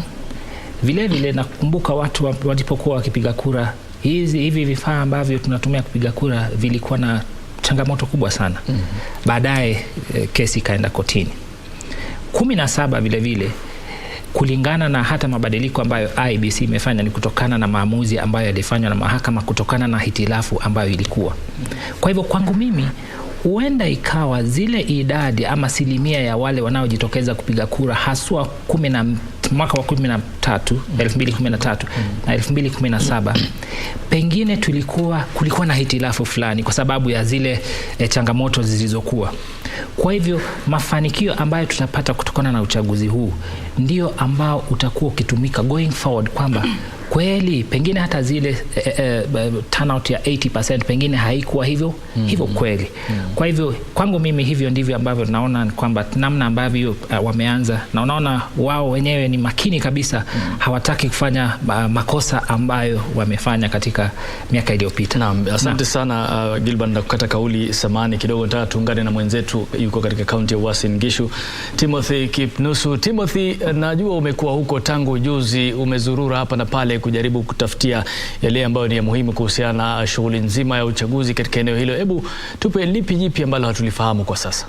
vile nakumbuka watu walipokuwa wakipiga kura, hivi vifaa ambavyo tunatumia kupiga kura vilikuwa na changamoto kubwa sana. Baadaye kesi kaenda kotini. 17 vile kulingana na hata mabadiliko ambayo IEBC imefanya ni kutokana na maamuzi ambayo yalifanywa na mahakama, kutokana na hitilafu ambayo ilikuwa. Kwa hivyo kwangu mimi huenda ikawa zile idadi ama asilimia ya wale wanaojitokeza kupiga kura haswa mwaka wa 2013 na 2017 pengine kulikuwa na hitilafu fulani kwa sababu ya zile changamoto zilizokuwa. Kwa hivyo mafanikio ambayo tutapata kutokana na uchaguzi huu ndio ambao utakuwa ukitumika going forward, kwamba kweli pengine hata zile turnout ya 80% pengine haikuwa hivyo kweli. Kwa hivyo kwangu mimi hivyo ndivyo ambavyo naona kwamba namna ambavyo wameanza, na unaona wao wenyewe ni makini kabisa, hawataki kufanya makosa ambayo wamefanya katika miaka iliyopita. Naam, asante sana Gilbert, na kukata kauli samani kidogo, nataka tuungane na mwenzetu yuko katika kaunti ya Uasin Gishu, Timothy Kipnusu. Timothy, najua umekuwa huko tangu juzi, umezurura hapa na pale kujaribu kutafutia yale ambayo ni ya muhimu kuhusiana na shughuli nzima ya uchaguzi katika eneo hilo. Hebu tupe lipi jipi ambalo hatulifahamu kwa sasa?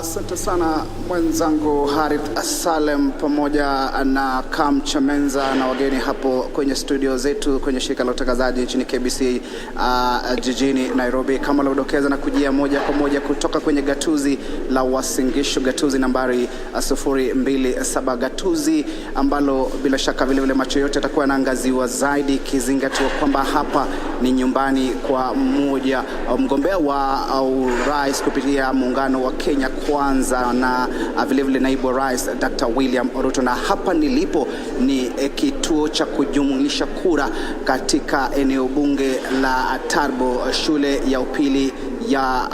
Asante sana mwenzangu Harith Salem pamoja na Kamcha Menza na wageni hapo kwenye studio zetu kwenye shirika la utangazaji nchini KBC jijini Nairobi. Kama ulivyodokeza na kujia moja kwa moja kutoka kwenye gatuzi la Uasin Gishu, gatuzi nambari 027, gatuzi ambalo bila shaka vile macho yote yatakuwa yanaangaziwa zaidi, kizingatiwa kwamba hapa ni nyumbani kwa mmoja mgombea wa urais kupitia muungano wa Kenya Kwanza na vile naibu wa rais Dr. William Ruto. Na hapa nilipo ni kituo cha kujumulisha kura katika eneo bunge la Tarbo, shule ya upili ya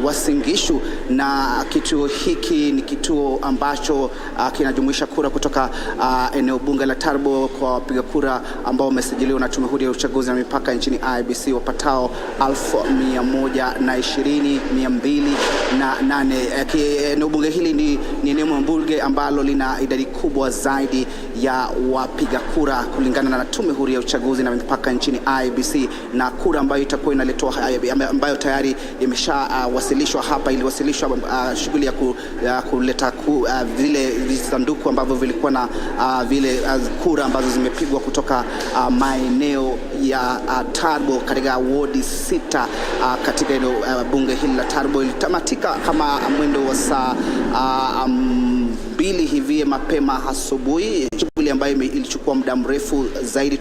Uasin Gishu, na kituo hiki ni kituo ambacho kinajumuisha kura kutoka eneo bunge la Tarbo kwa wapiga kura ambao wamesajiliwa na Tume Huru ya Uchaguzi na Mipaka nchini IEBC wapatao 120,208. Eneo bunge hili ni eneo bunge ambalo lina idadi kubwa zaidi ya wapiga kura kulingana na Tume Huru ya Uchaguzi na Mipaka nchini IEBC, na kura ambayo itakuwa inaletwa ambayo tayari imeshawasilishwa hapa, iliwasilishwa shughuli ya kuleta vile visanduku ambavyo vilikuwa na vile kura ambazo zimepigwa kutoka maeneo ya Tarbo katika wodi 6 katika eneo bunge hili la Tarbo. Ilitamatika kama mwendo wa saa 2 hivi mapema asubuhi, shughuli ambayo ilichukua muda mrefu zaidi.